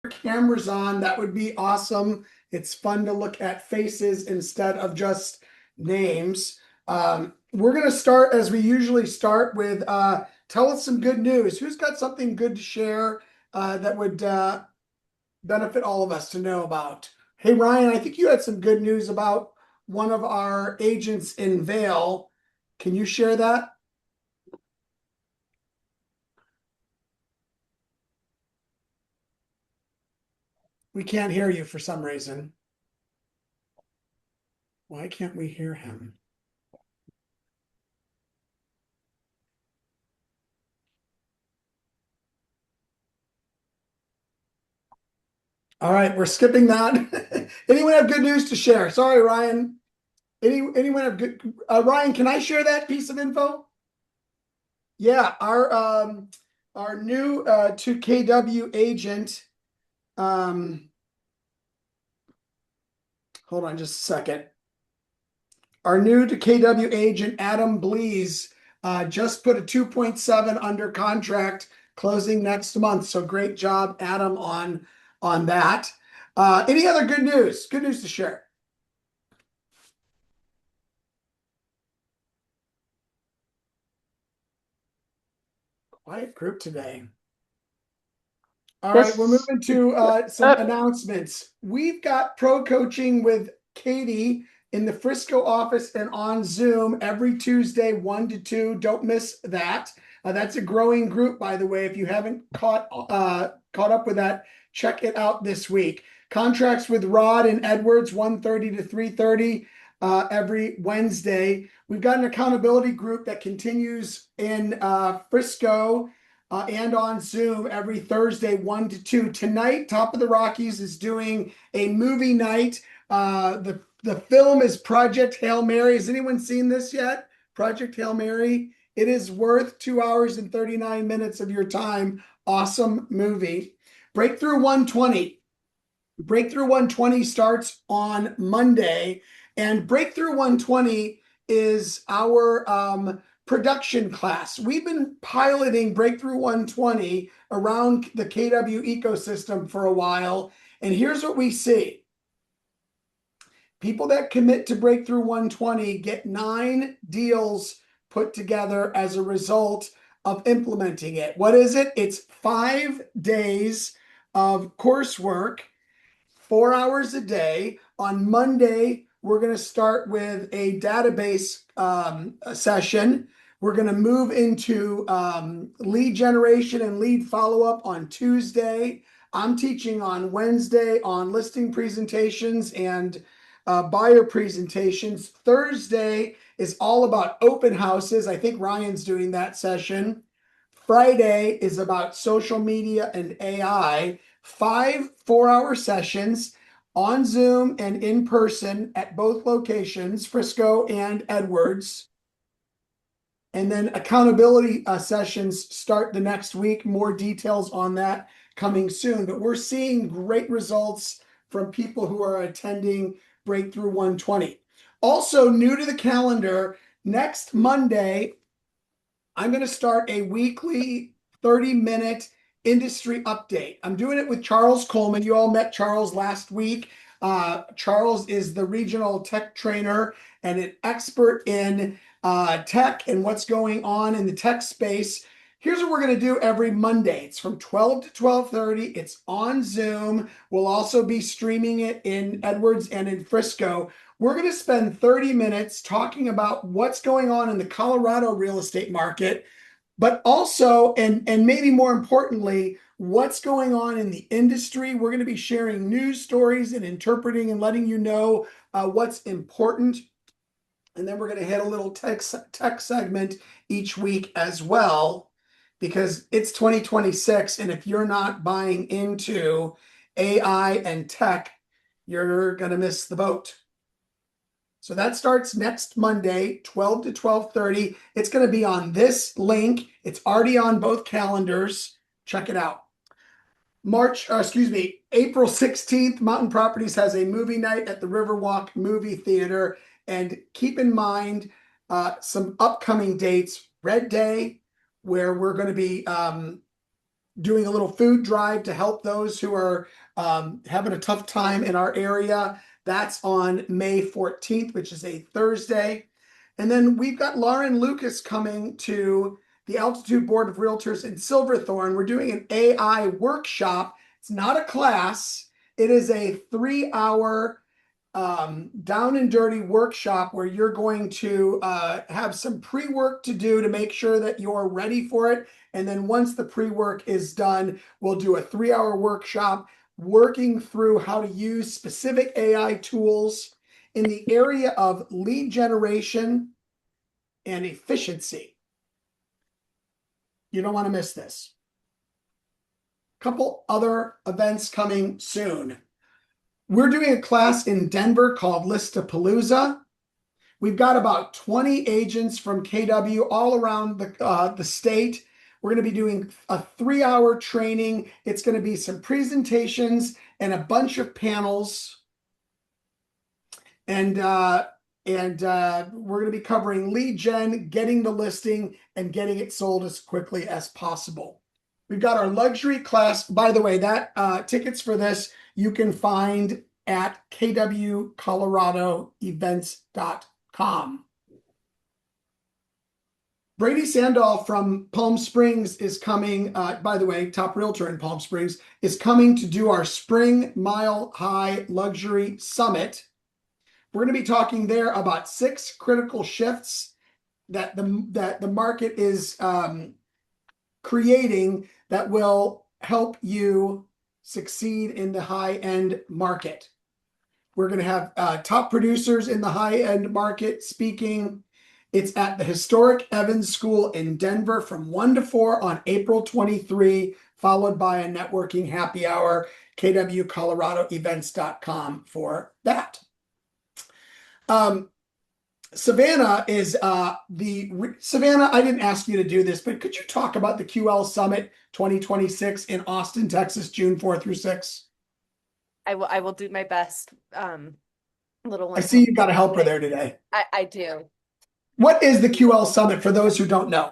cameras on, that would be awesome. It's fun to look at faces instead of just names. We're going to start as we usually start with tell us some good news. Who's got something good to share that would benefit all of us to know about? Hey, Ryan, I think you had some good news about one of our agents in Vail. Can you share that? We can't hear you for some reason. Why can't we hear him? All right, we're skipping that. Anyone have good news to share? Sorry, Ryan. Anyone have good? Ryan, can I share that piece of info? Yeah, our new to KW agent. Um, Hold on just a second. Our new to KW agent Adam Blees just put a 2.7 under contract, closing next month. So great job, Adam, on that. Any other good news? Good news to share. Quiet group today. All right, we're This, moving to some uh, announcements. We've got pro coaching with Katie in the Frisco office and on Zoom every Tuesday, 1 to 2. Don't miss that. That's a growing group, by the way. If you haven't caught up with that, check it out this week. Contracts with Rod and Edwards, 1:30 to 3:30 every Wednesday. We've got an accountability group that continues in Frisco and on Zoom every Thursday, 1 to 2. Tonight, Top of the Rockies is doing a movie night. The film is Project Hail Mary. Has anyone seen this yet? Project Hail Mary. It is worth 2 hours and 39 minutes of your time. Awesome movie. Breakthrough 120. Breakthrough 120 starts on Monday, and Breakthrough 120 is our production class. We've been piloting Breakthrough 120 around the KW ecosystem for a while, and here's what we see. People that commit to Breakthrough 120 get 9 deals put together as a result of implementing it. What is it? It's 5 days of coursework, 4 hours a day. On Monday, we're going to start with a database session. We're going to move into lead generation and lead follow-up on Tuesday. I'm teaching on Wednesday on listing presentations and buyer presentations. Thursday is all about open houses. I think Ryan's doing that session. Friday is about social media and AI. 5 4-hour sessions on Zoom and in person at both locations, Frisco and Edwards. And then accountability sessions start the next week. More details on that coming soon. But we're seeing great results from people who are attending Breakthrough 120. Also, new to the calendar, next Monday, I'm going to start a weekly 30-minute industry update. I'm doing it with Charles Coleman. You all met Charles last week. Charles is the regional tech trainer and an expert in tech and what's going on in the tech space. Here's what we're going to do every Monday. It's from 12 to 12:30. It's on Zoom. We'll also be streaming it in Edwards and in Frisco. We're going to spend 30 minutes talking about what's going on in the Colorado real estate market, but also, and maybe more importantly, what's going on in the industry. We're going to be sharing news stories and interpreting and letting you know what's important. And then we're going to hit a little tech segment each week as well, because it's 2026. And if you're not buying into AI and tech, you're going to miss the boat. So that starts next Monday, 12 to 12:30. It's going to be on this link. It's already on both calendars. Check it out. April 16th, Mountain Properties has a movie night at the Riverwalk Movie Theater. And keep in mind some upcoming dates. Red Day, where we're going to be doing a little food drive to help those who are having a tough time in our area. That's on May 14th, which is a Thursday. And then we've got Lauren Lucas coming to the Altitude Board of Realtors in Silverthorne. We're doing an AI workshop. It's not a class, it is a 3 hour down and dirty workshop where you're going to have some pre-work to do to make sure that you're ready for it. And then once the pre-work is done, we'll do a 3 hour workshop working through how to use specific AI tools in the area of lead generation and efficiency. You don't want to miss this. Couple other events coming soon. We're doing a class in Denver called Listapalooza. We've got about 20 agents from KW all around the state. We're going to be doing a 3 hour training. It's going to be some presentations and a bunch of panels. And we're going to be covering lead gen, getting the listing, and getting it sold as quickly as possible. We've got our luxury class. By the way, that tickets for this you can find at kwcoloradoevents.com. Brady Sandoll from Palm Springs is coming, by the way, top realtor in Palm Springs, is coming to do our Spring Mile High Luxury Summit. We're going to be talking there about 6 critical shifts that the market is creating that will help you succeed in the high-end market. We're going to have top producers in the high-end market speaking. It's at the historic Evans School in Denver from 1 to 4 on April 23, followed by a networking happy hour, kwcoloradoevents.com for that. Savannah is Savannah, I didn't ask you to do this, but could you talk about the QL Summit 2026 in Austin, Texas, June 4 through 6? I will do my best. Little one. I see you've got a helper there today. I do. What is the QL Summit for those who don't know?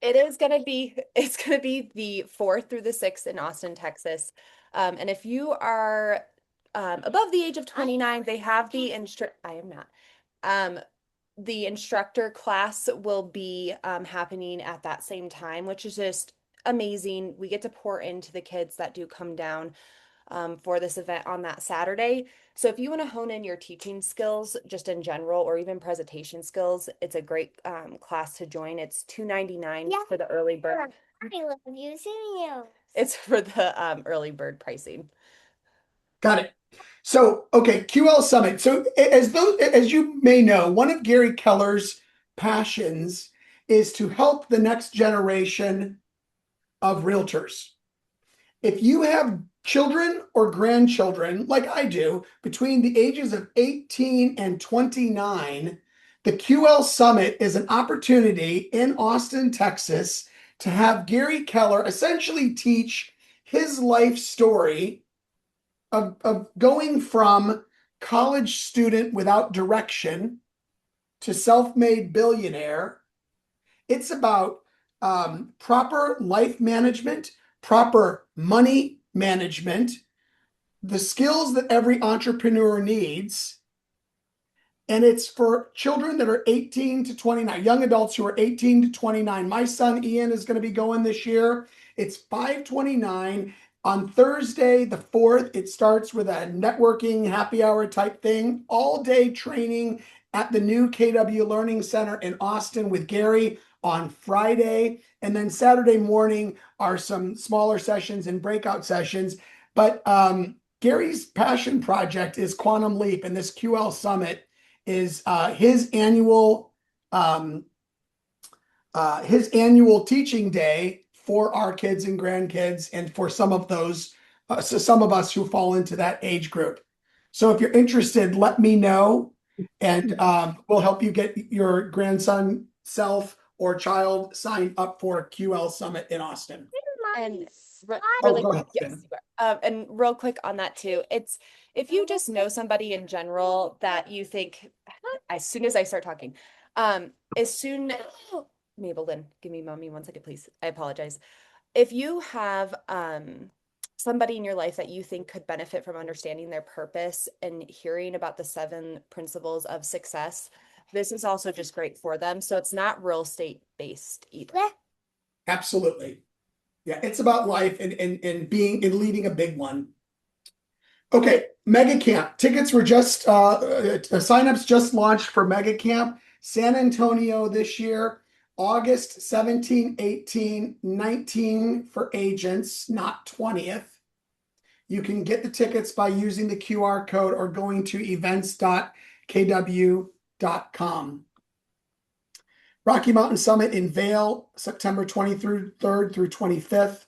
It's gonna be the 4th through the 6th in Austin, Texas. And if you are above the age of 29, they have the I am not. The instructor class will be happening at that same time, which is just amazing. We get to pour into the kids that do come down for this event on that Saturday. So if you want to hone in your teaching skills just in general, or even presentation skills, it's a great class to join. It's $299 for the early bird. I love using you. It's for the early bird pricing. Got it. So, okay, QL Summit. So as you may know, one of Gary Keller's passions is to help the next generation of realtors. If you have children or grandchildren, like I do, between the ages of 18 and 29, the QL Summit is an opportunity in Austin, Texas, to have Gary Keller essentially teach his life story of going from college student without direction to self-made billionaire. It's about proper life management, proper money management, the skills that every entrepreneur needs. And it's for children that are 18 to 29, young adults who are 18 to 29. My son Ian is going to be going this year. It's $529. On Thursday, the 4th, it starts with a networking happy hour type thing, all day training at the new KW Learning Center in Austin with Gary on Friday. And then Saturday morning are some smaller sessions and breakout sessions. But Gary's passion project is Quantum Leap, and this QL Summit is his annual teaching day for our kids and grandkids, and for some of those, some of us who fall into that age group. So if you're interested, let me know, and we'll help you get your grandson, self, or child signed up for QL Summit in Austin. And really, go ahead. yes, and real quick on that too, it's if you just know somebody in general that you think, as soon as I start talking, Mabel Lynn, give me mommy 1 second, please. I apologize. if you have somebody in your life that you think could benefit from understanding their purpose and hearing about the 7 principles of success, this is also just great for them. So it's not real estate based either. Absolutely. Yeah, it's about life and being and leading a big one. Okay, Mega Camp. Tickets were just signups just launched for Mega Camp San Antonio this year, August 17, 18, 19 for agents, not 20th. You can get the tickets by using the QR code or going to events.kw.com. Rocky Mountain Summit in Vail, September 23rd through 25th.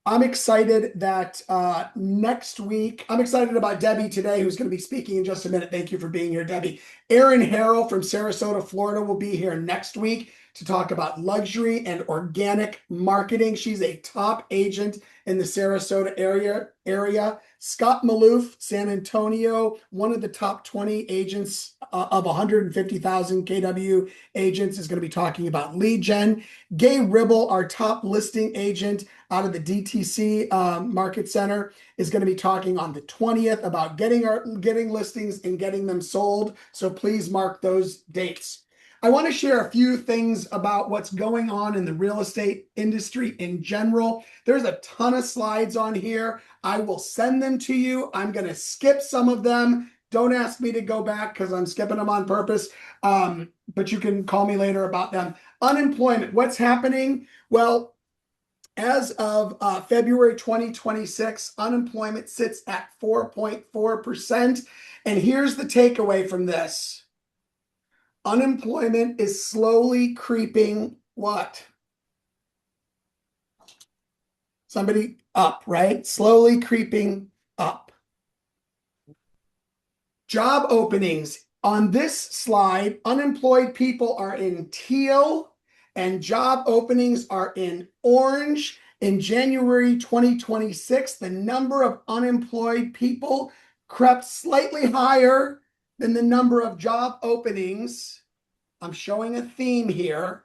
I'm excited that next week, I'm excited about Debbie today, who's going to be speaking in just a minute. Thank you for being here, Debbie. Erin Harrell from Sarasota, Florida will be here next week to talk about luxury and organic marketing. She's a top agent in the Sarasota area. Scott Maloof, San Antonio, one of the top 20 agents of 150,000 KW agents, is going to be talking about lead gen. Gay Ribble, our top listing agent out of the DTC Market Center, is going to be talking on the 20th about getting listings and getting them sold. So please mark those dates. I want to share a few things about what's going on in the real estate industry in general. There's a ton of slides on here. I will send them to you. I'm going to skip some of them. Don't ask me to go back because I'm skipping them on purpose. But you can call me later about them. Unemployment, what's happening? Well, as of February 2026, unemployment sits at 4.4%. And here's the takeaway from this. Unemployment is slowly creeping what? Somebody up, right? Slowly creeping up. Job openings. On this slide, unemployed people are in teal and job openings are in orange. In January 2026, the number of unemployed people crept slightly higher than the number of job openings. I'm showing a theme here.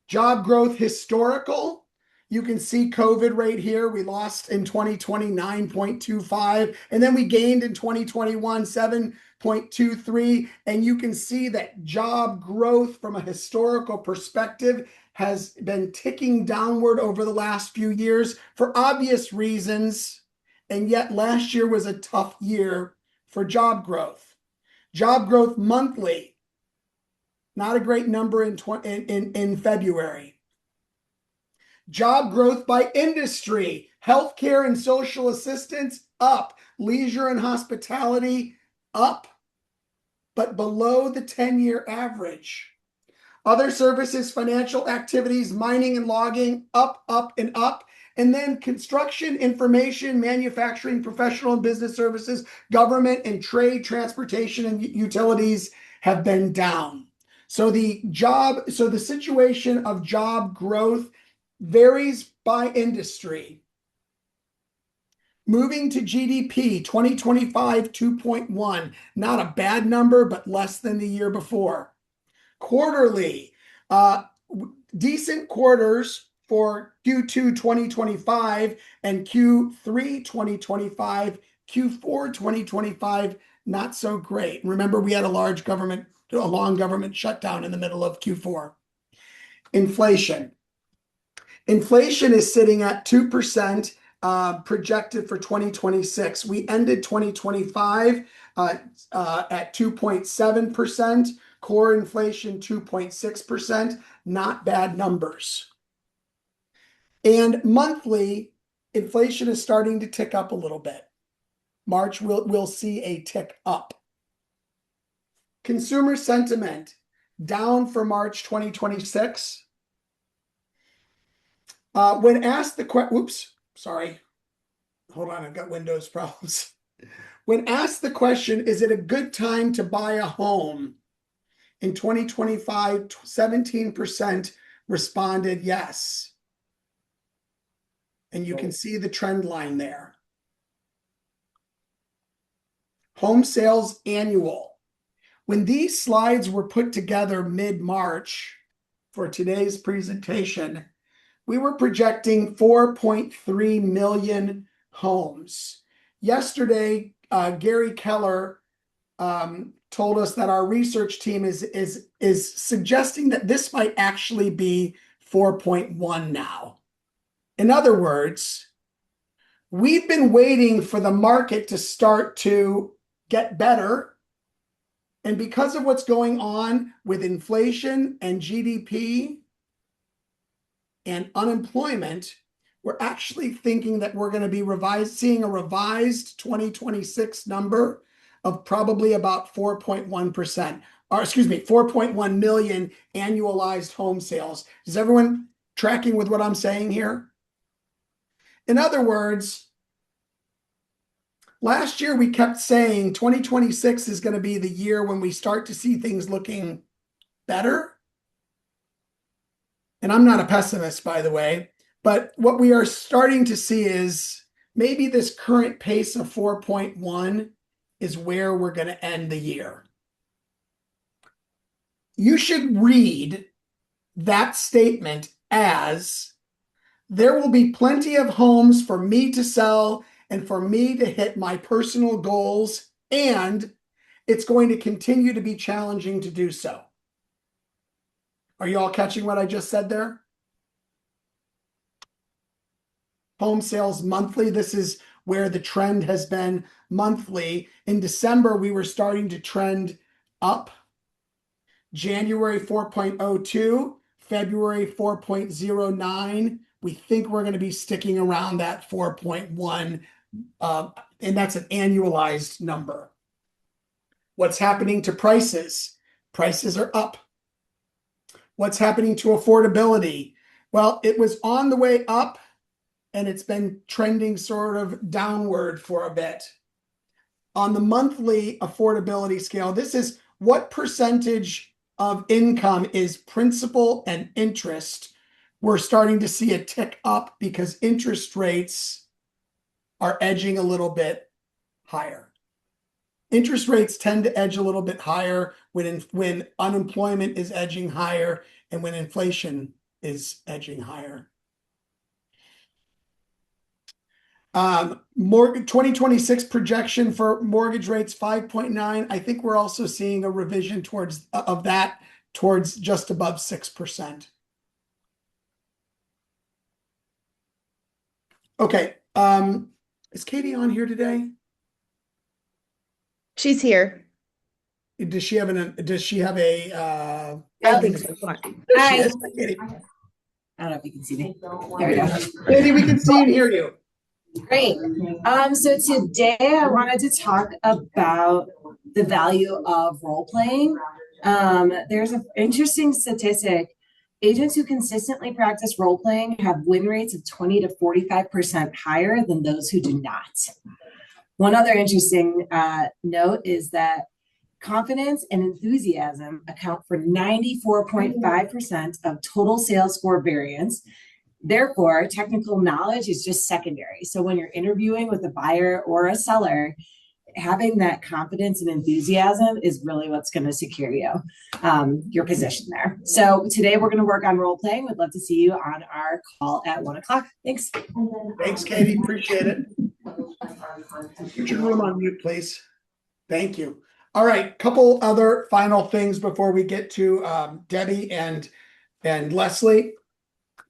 Job growth historical. You can see COVID right here. We lost in 2020, 9.25, and then we gained in 2021, 7.23. And you can see that job growth from a historical perspective has been ticking downward over the last few years for obvious reasons. And yet last year was a tough year for job growth. Job growth monthly, not a great number in February. Job growth by industry, healthcare and social assistance up, leisure and hospitality up, but below the 10-year average. Other services, financial activities, mining and logging up, and up. And then construction, information, manufacturing, professional and business services, government and trade, transportation and utilities have been down. So the situation of job growth varies by industry. Moving to GDP, 2025, 2.1. Not a bad number, but less than the year before. Quarterly, decent quarters for Q2 2025 and Q3 2025, Q4 2025, not so great. Remember, we had a long government shutdown in the middle of Q4. Inflation. Inflation is sitting at 2%, projected for 2026. We ended 2025 at 2.7%. Core inflation 2.6%, not bad numbers. And monthly inflation is starting to tick up a little bit. March we'll see a tick up. Consumer sentiment down for March 2026. When asked the question, hold on, I've got Windows problems. When asked the question, is it a good time to buy a home? In 2025, 17% responded yes. And you can see the trend line there. Home sales annual. When these slides were put together mid-March for today's presentation, we were projecting 4.3 million homes. Yesterday, Gary Keller told us that our research team is suggesting that this might actually be 4.1 now. In other words, we've been waiting for the market to start to get better. And because of what's going on with inflation and GDP and unemployment, we're actually thinking that we're going to be seeing a revised 2026 number of probably about 4.1%, or excuse me, 4.1 million annualized home sales. Is everyone tracking with what I'm saying here? In other words, last year we kept saying 2026 is going to be the year when we start to see things looking better. And I'm not a pessimist, by the way, but what we are starting to see is maybe this current pace of 4.1 is where we're going to end the year. You should read that statement as there will be plenty of homes for me to sell and for me to hit my personal goals, and it's going to continue to be challenging to do so. Are you all catching what I just said there? Home sales monthly. This is where the trend has been monthly. In December, we were starting to trend up. January 4.02, February 4.09. We think we're going to be sticking around that 4.1, and that's an annualized number. What's happening to prices? Prices are up. What's happening to affordability? Well, it was on the way up, and it's been trending sort of downward for a bit. On the monthly affordability scale, this is what percentage of income is principal and interest. We're starting to see a tick up because interest rates are edging a little bit higher. Interest rates tend to edge a little bit higher when unemployment is edging higher and when inflation is edging higher. Mortgage 2026 projection for mortgage rates 5.9. I think we're also seeing a revision towards just above 6%. Okay. Is Katie on here today? She's here. Does she have a I there think she so. is. Katie. I don't know if you can see me. There we go. Katie, we can see and hear you. Great. So today I wanted to talk about the value of role playing. There's an interesting statistic. Agents who consistently practice role playing have win rates of 20 to 45% higher than those who do not. One other interesting note is that confidence and enthusiasm account for 94.5% of total sales score variance. Therefore, technical knowledge is just secondary. So when you're interviewing with a buyer or a seller, having that confidence and enthusiasm is really what's going to secure your position there. So today we're going to work on role playing. We'd love to see you on our call at 1 o'clock. Thanks. Thanks, Katie. Appreciate it. Put your room on mute, please. Thank you. All right, couple other final things before we get to Debbie and Leslie.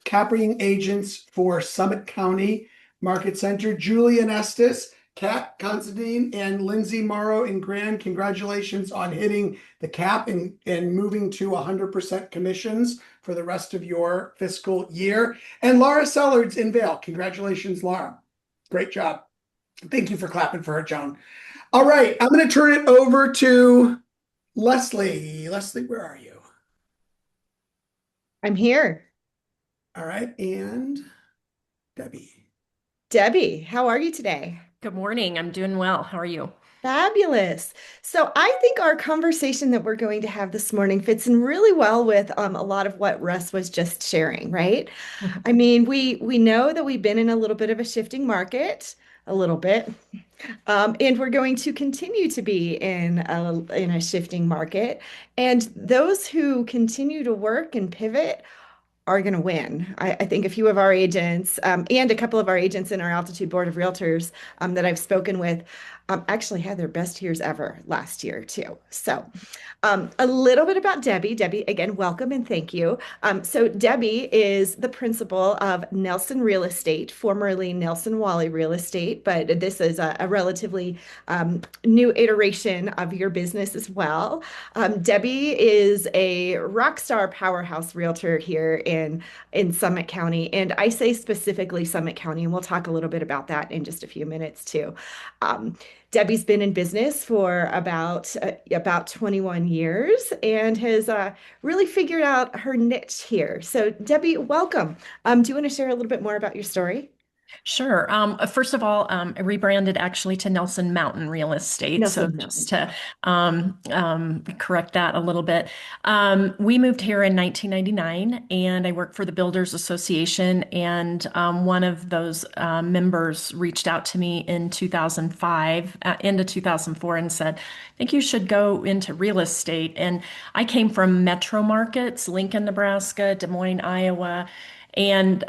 Capping agents for Summit County Market Center, Julian Estes, Kat Considine, and Lindsay Morrow in Grand. Congratulations on hitting the cap and moving to 100% commissions for the rest of your fiscal year. And Laura Sellards in Vail. Congratulations, Laura. Great job. Thank you for clapping for her, Joan. All right, I'm going to turn it over to Leslie. Leslie, where are you? I'm here. All right, and Debbie. Debbie, how are you today? Good morning. I'm doing well. How are you? Fabulous. So I think our conversation that we're going to have this morning fits in really well with a lot of what Russ was just sharing, right? I mean, we know that we've been in a little bit of a shifting market, a little bit. And we're going to continue to be in a shifting market. And those who continue to work and pivot are going to win. I think a few of our agents and a couple of our agents in our Altitude Board of Realtors that I've spoken with actually had their best years ever last year, too. So a little bit about Debbie. Debbie, again, welcome and thank you. So Debbie is the principal of Nelson Real Estate, formerly Nelson Wally Real Estate, but this is a relatively new iteration of your business as well. Debbie is a rock star powerhouse realtor here in Summit County, and I say specifically Summit County, and we'll talk a little bit about that in just a few minutes too. Debbie's been in business for about 21 years and has really figured out her niche here. So, Debbie, welcome. Do you want to share a little bit more about your story? Sure. First of all, I rebranded actually to Nelson Mountain Real Estate. So Nelson just Mountain. to correct that a little bit, we moved here in 1999, and I work for the Builders Association. And one of those members reached out to me in 2005, into 2004, and said, "I think you should go into real estate." And I came from metro markets, Lincoln, Nebraska, Des Moines, Iowa, and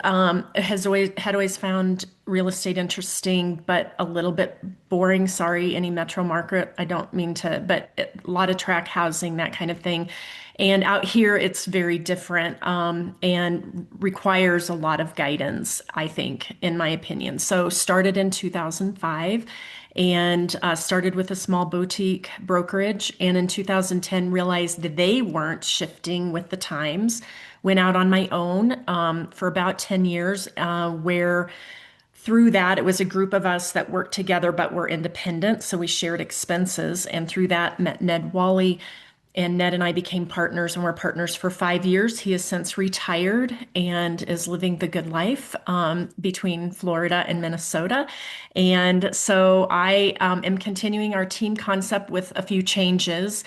has always found real estate interesting, but a little bit boring. Sorry, any metro market. I don't mean to, but a lot of tract housing, that kind of thing. And out here, it's very different and requires a lot of guidance, I think, in my opinion. So started in 2005 and started with a small boutique brokerage. And in 2010, realized that they weren't shifting with the times. Went out on my own for about 10 years, where through that, it was a group of us that worked together but were independent. So we shared expenses. And through that, met Ned Wally. And Ned and I became partners, and we're partners for 5 years. He has since retired and is living the good life between Florida and Minnesota. And so I am continuing our team concept with a few changes.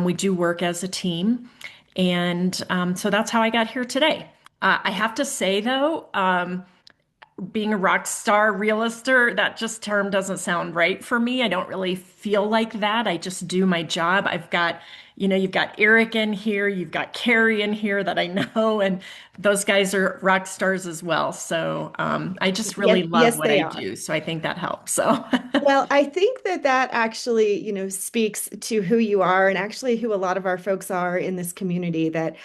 We do work as a team. And so that's how I got here today. I have to say, though, being a rock star realtor, that just term doesn't sound right for me. I don't really feel like that. I just do my job. I've got, you've got Eric in here, you've got Carrie in here that I know, and those guys are rock stars as well. So I just really Yes, love yes, what they I are. do. So I think that helps. So Well, I think that that actually, speaks to who you are and actually who a lot of our folks are in this community that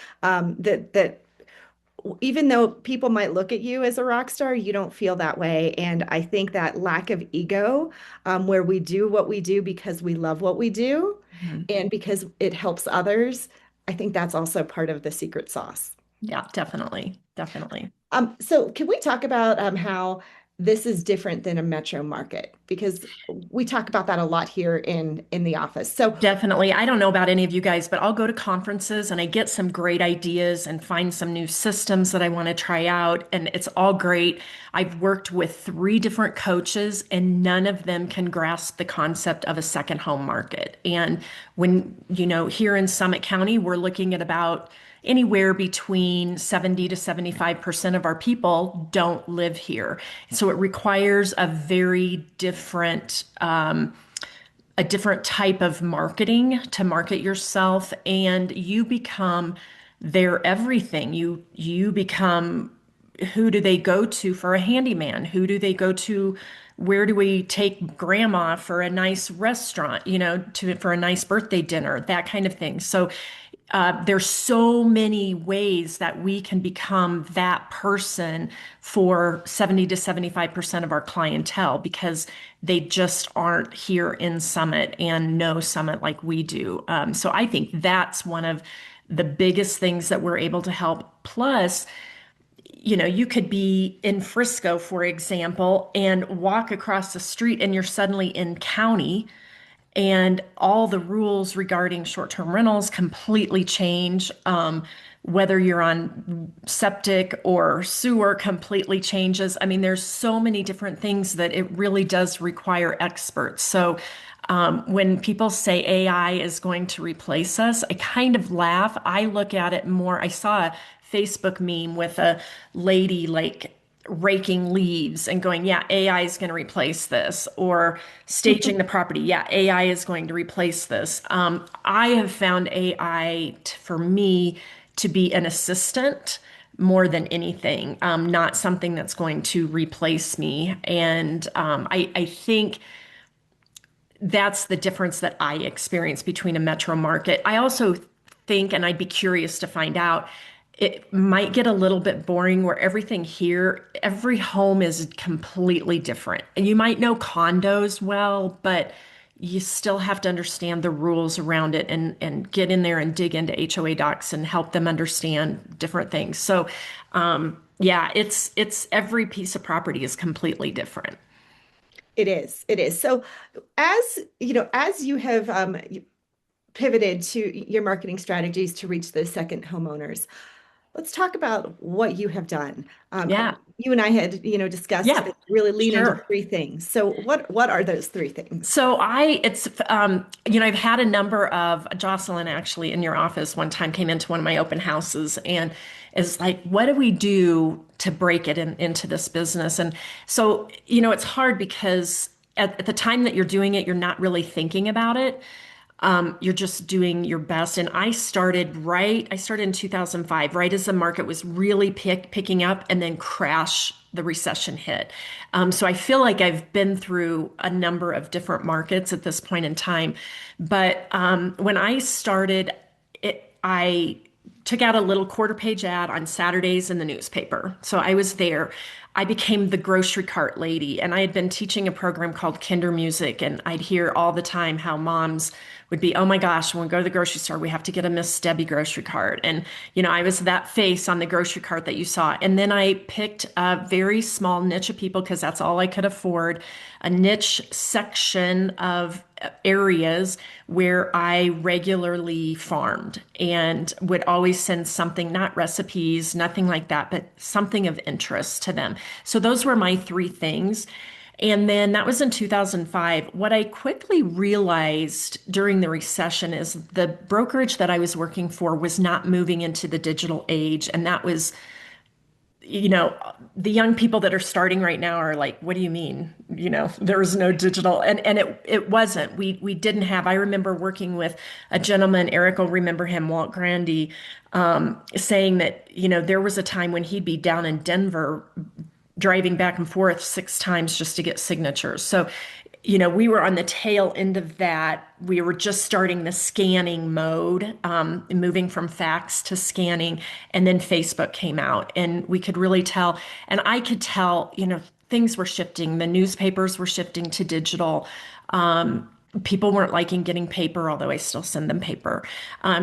even though people might look at you as a rock star, you don't feel that way. And I think that lack of ego, where we do what we do because we love what we do Mhm. and because it helps others, I think that's also part of the secret sauce. Yeah, definitely. Definitely. So can we talk about how this is different than a metro market? Because we talk about that a lot here in the office. So Definitely. I don't know about any of you guys, but I'll go to conferences and I get some great ideas and find some new systems that I want to try out. And it's all great. I've worked with 3 different coaches and none of them can grasp the concept of a second home market. And when, here in Summit County, we're looking at about anywhere between 70 to 75% of our people don't live here. So it requires a different type of marketing to market yourself, and you become their everything. You become, who do they go to for a handyman? Who do they go to? Where do we take grandma for a nice restaurant, for a nice birthday dinner, that kind of thing. So there's so many ways that we can become that person for 70 to 75% of our clientele because they just aren't here in Summit and know Summit like we do. So I think that's one of the biggest things that we're able to help. Plus, you could be in Frisco, for example, and walk across the street and you're suddenly in county and all the rules regarding short-term rentals completely change. Whether you're on septic or sewer completely changes. I mean, there's so many different things that it really does require experts. So when people say AI is going to replace us, I kind of laugh. I look at it more. I saw a Facebook meme with a lady like raking leaves and going, yeah, AI is going to replace this, or staging the property, yeah, AI is going to replace this. I have found AI for me to be an assistant more than anything, not something that's going to replace me. And I think that's the difference that I experience between a metro market. I also think, and I'd be curious to find out, it might get a little bit boring where everything here, every home is completely different. And you might know condos well, but you still have to understand the rules around it and get in there and dig into HOA docs and help them understand different things. So, yeah, it's every piece of property is completely different. It is. It is. So as you know, as you have pivoted to your marketing strategies to reach those second homeowners, let's talk about what you have done. Yeah, You and I had, discussed yeah, to really lean into sure. three things. So what are those three things? So I've had a number of Jocelyn actually in your office one time came into one of my open houses and is like, what do we do to break it into this business? And so, it's hard because at the time that you're doing it, you're not really thinking about it. You're just doing your best. And I started in 2005, right as the market was really picking up and then the recession hit. So I feel like I've been through a number of different markets at this point in time. But when I started, I took out a little quarter page ad on Saturdays in the newspaper. So I was there. I became the grocery cart lady, and I had been teaching a program called Kinder Music, and I'd hear all the time how moms would be, oh my gosh, when we go to the grocery store, we have to get a Miss Debbie grocery cart. And, I was that face on the grocery cart that you saw. And then I picked a very small niche of people because that's all I could afford, a niche section of areas where I regularly farmed and would always send something, not recipes, nothing like that, but something of interest to them. So those were my three things. And then that was in 2005. What I quickly realized during the recession is the brokerage that I was working for was not moving into the digital age. And that was, the young people that are starting right now are like, what do you mean? There's no digital. And it wasn't. We didn't have, I remember working with a gentleman, Eric will remember him, Walt Grandy, saying that, there was a time when he'd be down in Denver driving back and forth 6 times just to get signatures. So, we were on the tail end of that. We were just starting the scanning mode, moving from fax to scanning, and then Facebook came out, and we could really tell, and I could tell, things were shifting. The newspapers were shifting to digital. People weren't liking getting paper, although I still send them paper.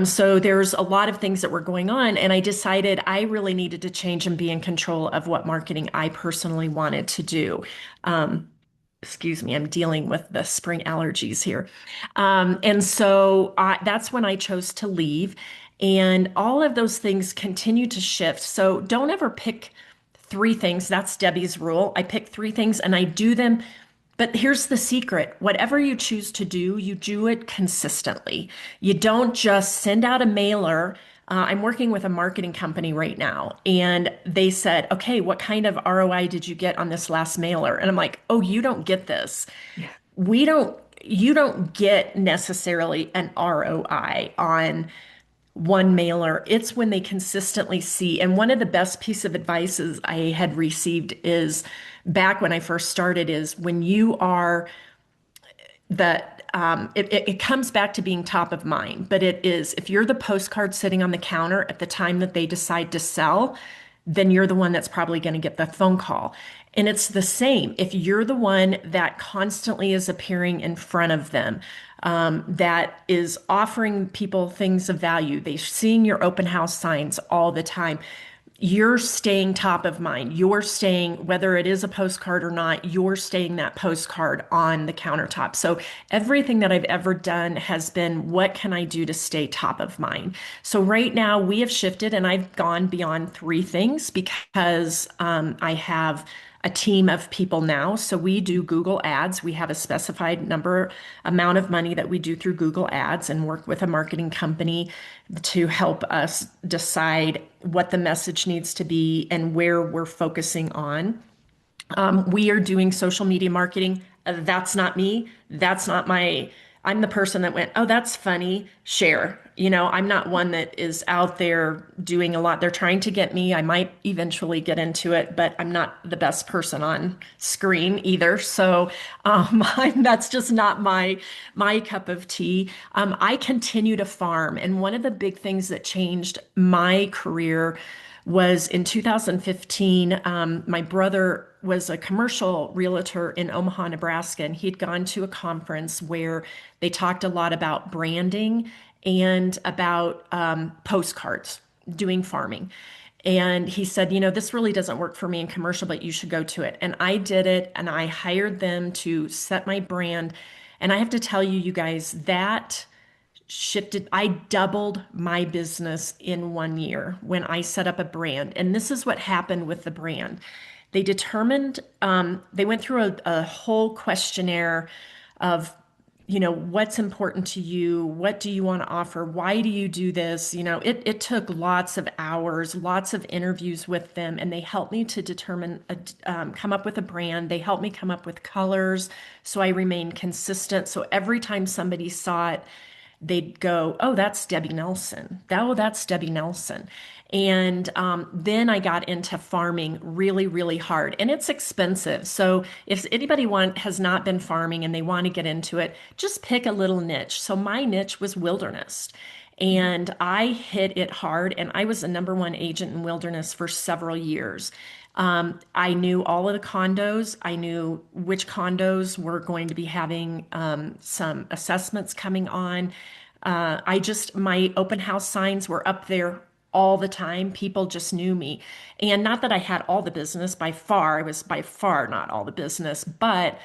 So there's a lot of things that were going on, and I decided I really needed to change and be in control of what marketing I personally wanted to do. Excuse me, I'm dealing with the spring allergies here. And so that's when I chose to leave. And all of those things continue to shift. So don't ever pick three things. That's Debbie's rule. I pick three things and I do them. But here's the secret. Whatever you choose to do, you do it consistently. You don't just send out a mailer. I'm working with a marketing company right now, and they said, okay, what kind of ROI did you get on this last mailer? And I'm like, oh, you don't get this. Yeah. You don't get necessarily an ROI on one mailer. It's when they consistently see. And one of the best piece of advices I had received is back when I first started is when you are it comes back to being top of mind, but it is if you're the postcard sitting on the counter at the time that they decide to sell, then you're the one that's probably going to get the phone call. And it's the same. If you're the one that constantly is appearing in front of them, that is offering people things of value, they're seeing your open house signs all the time. You're staying top of mind. You're staying, whether it is a postcard or not, you're staying that postcard on the countertop. So everything that I've ever done has been, what can I do to stay top of mind? So right now we have shifted and I've gone beyond three things because I have a team of people now. So we do Google Ads. We have a specified amount of money that we do through Google Ads and work with a marketing company to help us decide what the message needs to be and where we're focusing on. We are doing social media marketing. That's not me. I'm the person that went, oh, that's funny, share. I'm not one that is out there doing a lot. They're trying to get me. I might eventually get into it, but I'm not the best person on screen either. So that's just not my cup of tea. I continue to farm. And one of the big things that changed my career was in 2015. My brother was a commercial realtor in Omaha, Nebraska, and he'd gone to a conference where they talked a lot about branding and about postcards, doing farming. And he said, this really doesn't work for me in commercial, but you should go to it. And I did it, and I hired them to set my brand. And I have to tell you, you guys, that shifted. I doubled my business in 1 year when I set up a brand. And this is what happened with the brand. They determined, they went through a whole questionnaire of, what's important to you? What do you want to offer? Why do you do this? It took lots of hours, lots of interviews with them, and they helped me to determine, come up with a brand. They helped me come up with colors so I remained consistent. So every time somebody saw it, they'd go, oh, that's Debbie Nelson. Oh, that's Debbie Nelson. And then I got into farming really, really hard, and it's expensive. So if anybody has not been farming and they want to get into it, just pick a little niche. So my niche was wilderness. And I hit it hard, and I was the #1 agent in wilderness for several years. I knew all of the condos. I knew which condos were going to be having some assessments coming on. My open house signs were up there all the time. People just knew me. And not that I had all the business by far, I was by far not all the business, but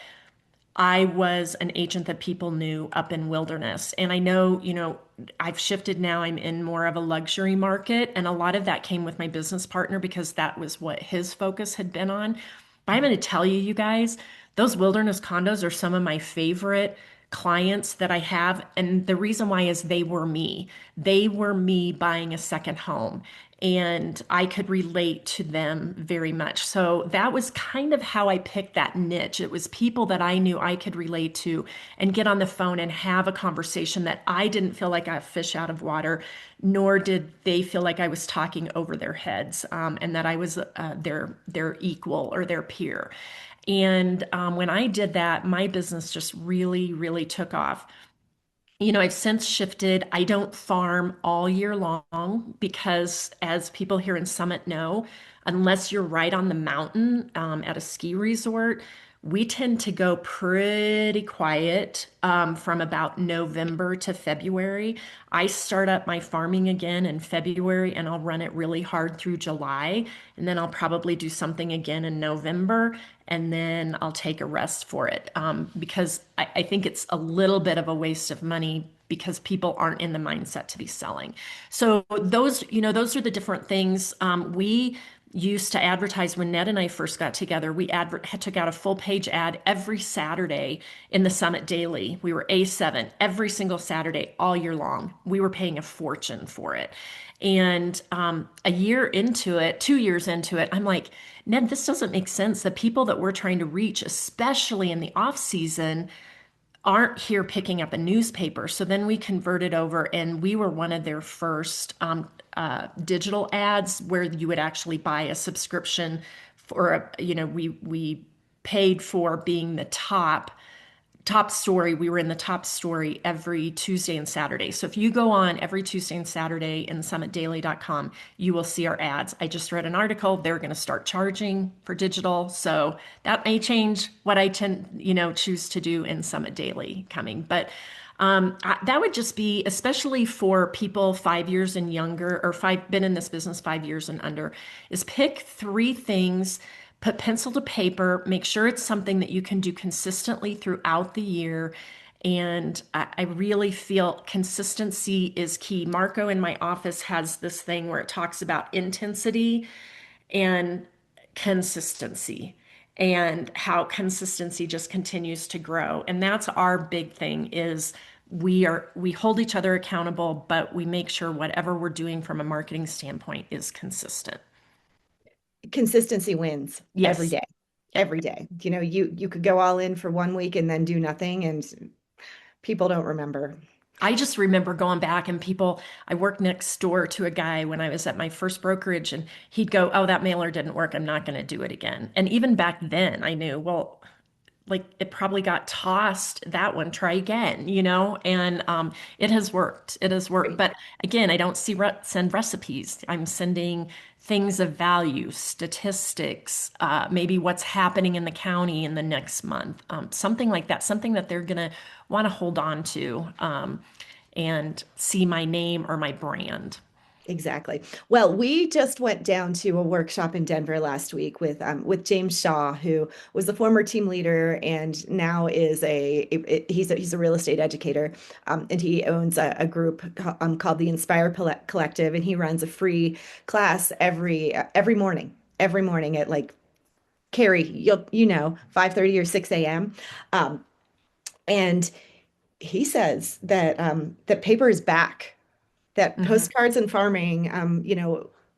I was an agent that people knew up in wilderness. And I know, I've shifted now. I'm in more of a luxury market. And a lot of that came with my business partner because that was what his focus had been on. But I'm going to tell you, you guys, those wilderness condos are some of my favorite clients that I have. And the reason why is they were me. They were me buying a second home. And I could relate to them very much. So that was kind of how I picked that niche. It was people that I knew I could relate to and get on the phone and have a conversation that I didn't feel like a fish out of water, nor did they feel like I was talking over their heads, and that I was their equal or their peer. And when I did that, my business just really, really took off. I've since shifted. I don't farm all year long because, as people here in Summit know, unless you're right on the mountain at a ski resort, we tend to go pretty quiet from about November to February. I start up my farming again in February, and I'll run it really hard through July. And then I'll probably do something again in November, and then I'll take a rest for it because I think it's a little bit of a waste of money because people aren't in the mindset to be selling. So those are the different things. We used to advertise when Ned and I first got together. We took out a full page ad every Saturday in the Summit Daily. We were A7 every single Saturday all year long. We were paying a fortune for it. And a year into it, 2 years into it, I'm like, Ned, this doesn't make sense. The people that we're trying to reach, especially in the off season, aren't here picking up a newspaper. So then we converted over, and we were one of their first digital ads where you would actually buy a subscription for we paid for being the top story. We were in the top story every Tuesday and Saturday. So if you go on every Tuesday and Saturday in summitdaily.com, you will see our ads. I just read an article. They're going to start charging for digital. So that may change what I choose to do in Summit Daily coming. But that would just be, especially for people 5 years and younger, or been in this business 5 years and under, is pick 3 things. Put pencil to paper, make sure it's something that you can do consistently throughout the year. And I really feel consistency is key. Marco in my office has this thing where it talks about intensity and consistency. and how consistency just continues to grow. And that's our big thing is we hold each other accountable, but we make sure whatever we're doing from a marketing standpoint is consistent. Consistency wins every Yes. day. Yep. Every day. You know, you could go all in for 1 week and then do nothing, and people don't remember. I just remember going back and I worked next door to a guy when I was at my first brokerage, and he'd go, "Oh, that mailer didn't work. I'm not going to do it again." And even back then, I knew, well, like it probably got tossed, that one, try again, and it has worked. It has worked. But again, I don't send recipes. I'm sending things of value, statistics, maybe what's happening in the county in the next month, something like that, something that they're going to want to hold on to, and see my name or my brand. Exactly. Well, we just went down to a workshop in Denver last week with James Shaw, who was the former team leader and now is he's a real estate educator, and he owns a group called the Inspire Collective, and he runs a free class every morning, at like Carrie, 5:30 or 6 a.m. Um, and he says that paper is back, that Mhm. postcards and farming,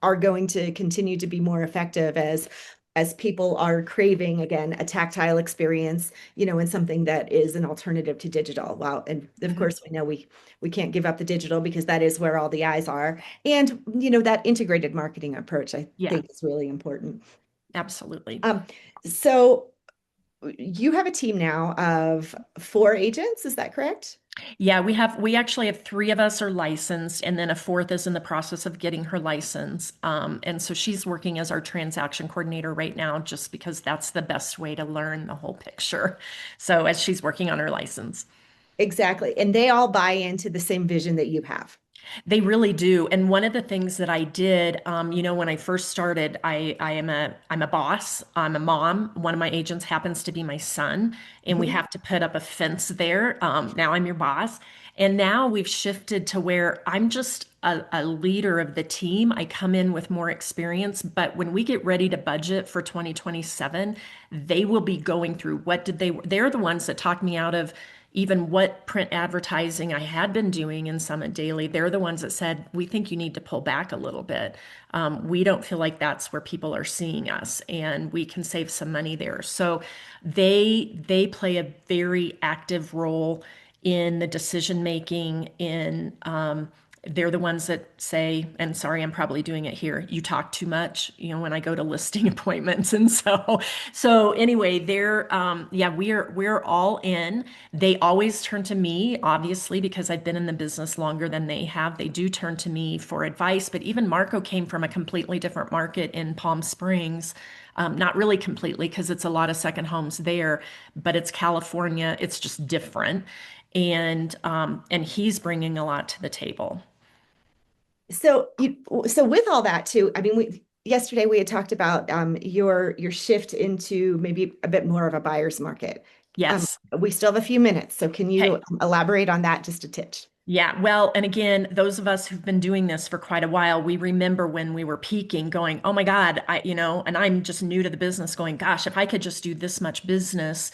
are going to continue to be more effective as people are craving again a tactile experience, and something that is an alternative to digital. Wow, and of Mhm. course we know we can't give up the digital because that is where all the eyes are, and that integrated marketing approach I Yeah, think is really important. absolutely. Um, so you have a team now of 4 agents, is that correct? Yeah, we actually have three of us are licensed, and then a fourth is in the process of getting her license. And so she's working as our transaction coordinator right now, just because that's the best way to learn the whole picture. So as she's working on her license. Exactly. And they all buy into the same vision that you have. They really do. And one of the things that I did, when I first started, I'm a boss. I'm a mom. One of my agents happens to be my son, and we Mhm. have to put up a fence there. Now I'm your boss. And now we've shifted to where I'm just a leader of the team. I come in with more experience, but when we get ready to budget for 2027, they will be going through they're the ones that talk me out of even what print advertising I had been doing in Summit Daily. They're the ones that said, we think you need to pull back a little bit. We don't feel like that's where people are seeing us, and we can save some money there. So they play a very active role in the decision making. They're the ones that say, and sorry, I'm probably doing it here, you talk too much, when I go to listing appointments. And so anyway, yeah, we're all in. They always turn to me, obviously, because I've been in the business longer than they have. They do turn to me for advice, but even Marco came from a completely different market in Palm Springs. Not really completely, because it's a lot of second homes there, but it's California. It's just different. And he's bringing a lot to the table. So with all that too, I mean, yesterday we had talked about your shift into maybe a bit more of a buyer's market. Yes. We still have a few minutes, so can you Okay. elaborate on that just a titch? Yeah, well, and again, those of us who've been doing this for quite a while, we remember when we were peaking going, oh my God, and I'm just new to the business going, gosh, if I could just do this much business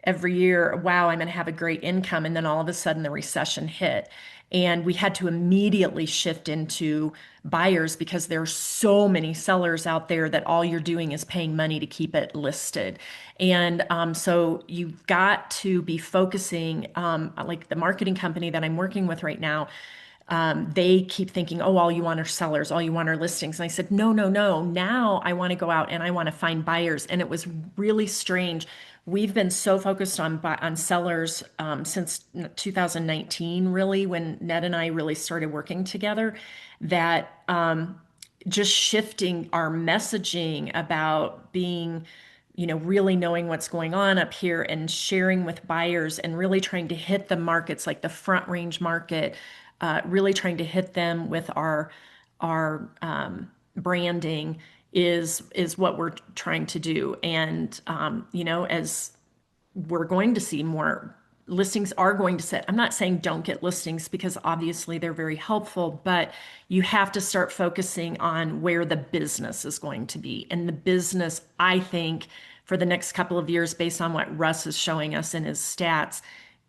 every year, wow, I'm going to have a great income. And then all of a sudden the recession hit. And we had to immediately shift into buyers because there are so many sellers out there that all you're doing is paying money to keep it listed. And so you've got to be focusing, like the marketing company that I'm working with right now. They keep thinking, oh, all you want are sellers, all you want are listings. And I said, no, no, no. Now I want to go out and I want to find buyers. And it was really strange. We've been so focused on sellers since 2019, really, when Ned and I really started working together, that just shifting our messaging about being, really knowing what's going on up here and sharing with buyers and really trying to hit the markets like the Front Range market, really trying to hit them with our branding is what we're trying to do. And as we're going to see more listings are going to set. I'm not saying don't get listings because obviously they're very helpful, but you have to start focusing on where the business is going to be. And the business, I think, for the next couple of years, based on what Russ is showing us in his stats,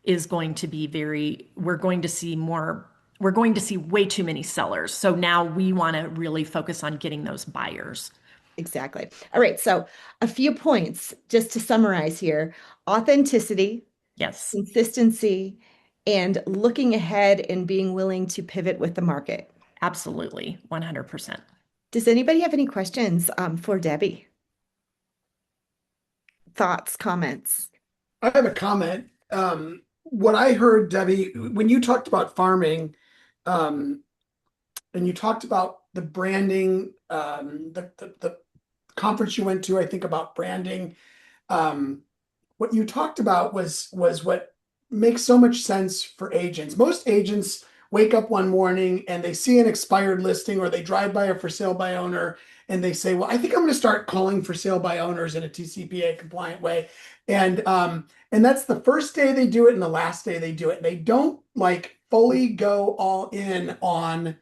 is going to be we're going to see more, we're going to see way too many sellers. So now we want to really focus on getting those buyers. Exactly. All right. So a few points just to summarize here: authenticity, Yes, consistency, and looking ahead and being willing to pivot with the market. absolutely. 100%. Does anybody have any questions for Debbie? Thoughts, comments? I have a comment. What I heard, Debbie, when you talked about farming, um, and you talked about the branding, the conference you went to, I think about branding. Um, what you talked about was what makes so much sense for agents. Most agents wake up one morning and they see an expired listing, or they drive by a for sale by owner and they say, well, I think I'm going to start calling for sale by owners in a TCPA compliant way. And that's the first day they do it and the last day they do it. They don't like fully go all in on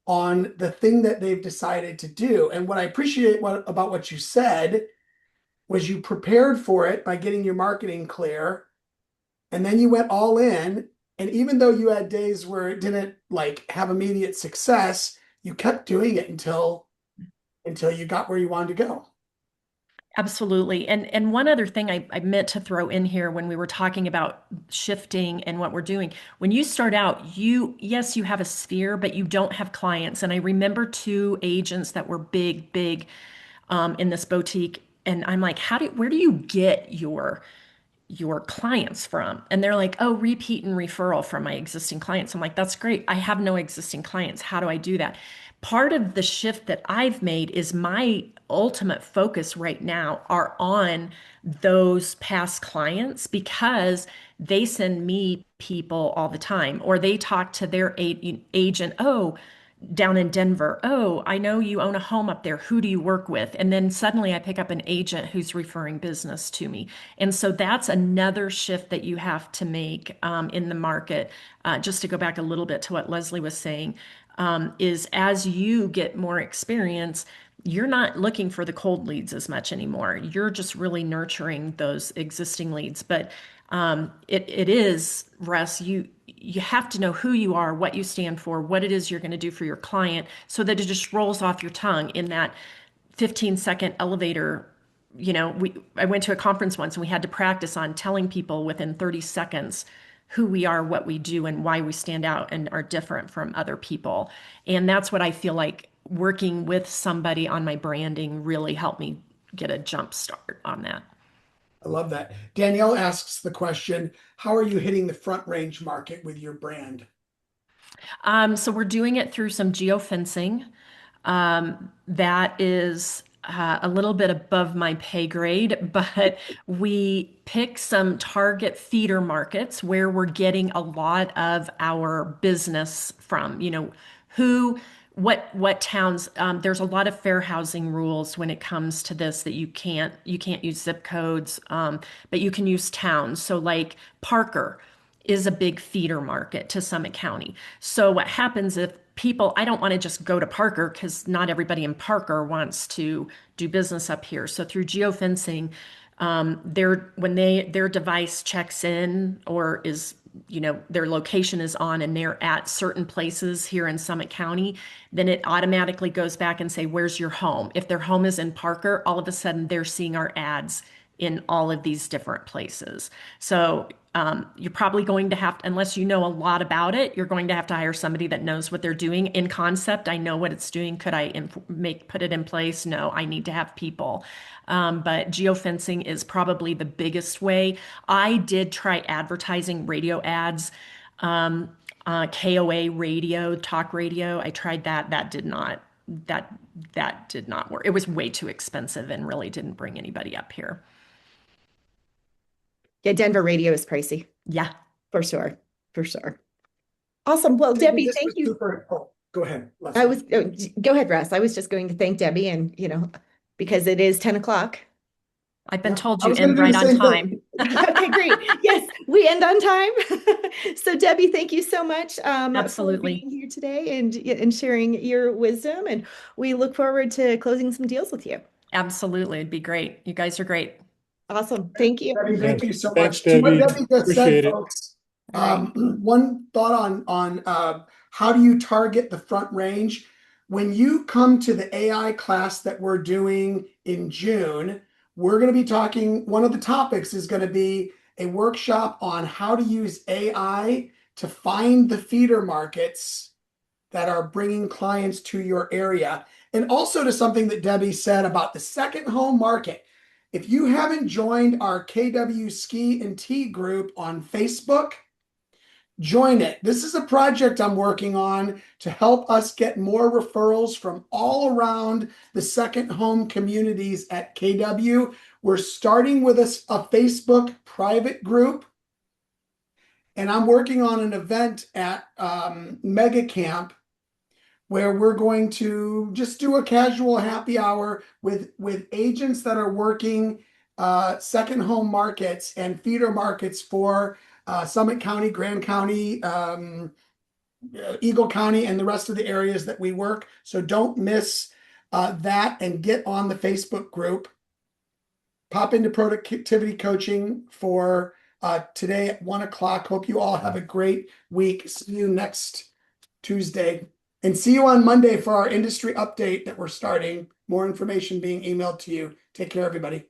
the thing that they've decided to do. And what I appreciate about what you said was you prepared for it by getting your marketing clear, and then you went all in. And even though you had days where it didn't like have immediate success, you kept doing it until you got where you wanted to go. Absolutely. And one other thing I meant to throw in here when we were talking about shifting and what we're doing. When you start out, yes, you have a sphere, but you don't have clients. And I remember two agents that were big in this boutique. And I'm like, where do you get your clients from? And they're like, oh, repeat and referral from my existing clients. I'm like, that's great. I have no existing clients. How do I do that? Part of the shift that I've made is my ultimate focus right now are on those past clients, because they send me people all the time, or they talk to their agent. Oh, down in Denver. Oh, I know you own a home up there. Who do you work with? And then suddenly I pick up an agent who's referring business to me. And so that's another shift that you have to make in the market. Just to go back a little bit to what Leslie was saying, is as you get more experience, you're not looking for the cold leads as much anymore. You're just really nurturing those existing leads. But it is, Russ, you have to know who you are, what you stand for, what it is you're going to do for your client, so that it just rolls off your tongue in that 15-second elevator. I went to a conference once and we had to practice on telling people within 30 seconds who we are, what we do, and why we stand out and are different from other people. And that's what I feel like working with somebody on my branding really helped me get a jump start on that. I love that. Danielle asks the question, how are you hitting the front range market with your brand? So we're doing it through some geofencing. That is a little bit above my pay grade, but we pick some target feeder markets where we're getting a lot of our business from. Who, what towns? There's a lot of fair housing rules when it comes to this, that you can't use zip codes, but you can use towns. So like Parker is a big feeder market to Summit County. So what happens if people, I don't want to just go to Parker, because not everybody in Parker wants to do business up here. So through geofencing, their device checks in, or is, their location is on and they're at certain places here in Summit County, then it automatically goes back and say, where's your home? If their home is in Parker, all of a sudden they're seeing our ads in all of these different places. So you're probably going to have to, unless you know a lot about it, you're going to have to hire somebody that knows what they're doing. In concept, I know what it's doing. Could I put it in place? No, I need to have people. But geofencing is probably the biggest way. I did try advertising radio ads, KOA radio, talk radio. I tried that. That did not work. It was way too expensive and really didn't bring anybody up here. Yeah, Denver radio is pricey. Yeah. For sure. For sure. Awesome. Well, Debbie, thank you. Go ahead. Go ahead, Russ. I was just going to thank Debbie, and because it is 10 o'clock. I've been told you end right on time. Okay, great. Yes, we end on time. So Debbie, thank you so much Absolutely. for being here today and sharing your wisdom. And we look forward to closing some deals with you. Absolutely. It'd be great. You guys are great. Awesome. Thank you. Debbie, thank you so Thanks, much. To what Debbie. Debbie just said, Appreciate it. folks, All right. one thought on how do you target the front range? When you come to the AI class that we're doing in June, we're going to be talking, one of the topics is going to be a workshop on how to use AI to find the feeder markets that are bringing clients to your area. And also to something that Debbie said about the second home market. If you haven't joined our KW Ski and Tea group on Facebook, join it. This is a project I'm working on to help us get more referrals from all around the second home communities at KW. We're starting with a Facebook private group, and I'm working on an event at Mega Camp where we're going to just do a casual happy hour with agents that are working second home markets and feeder markets for Summit County, Grand County, Eagle County, and the rest of the areas that we work. So don't miss that, and get on the Facebook group. Pop into productivity coaching for today at 1 o'clock. Hope you all have a great week. See you next Tuesday. And see you on Monday for our industry update that we're starting. More information being emailed to you. Take care, everybody.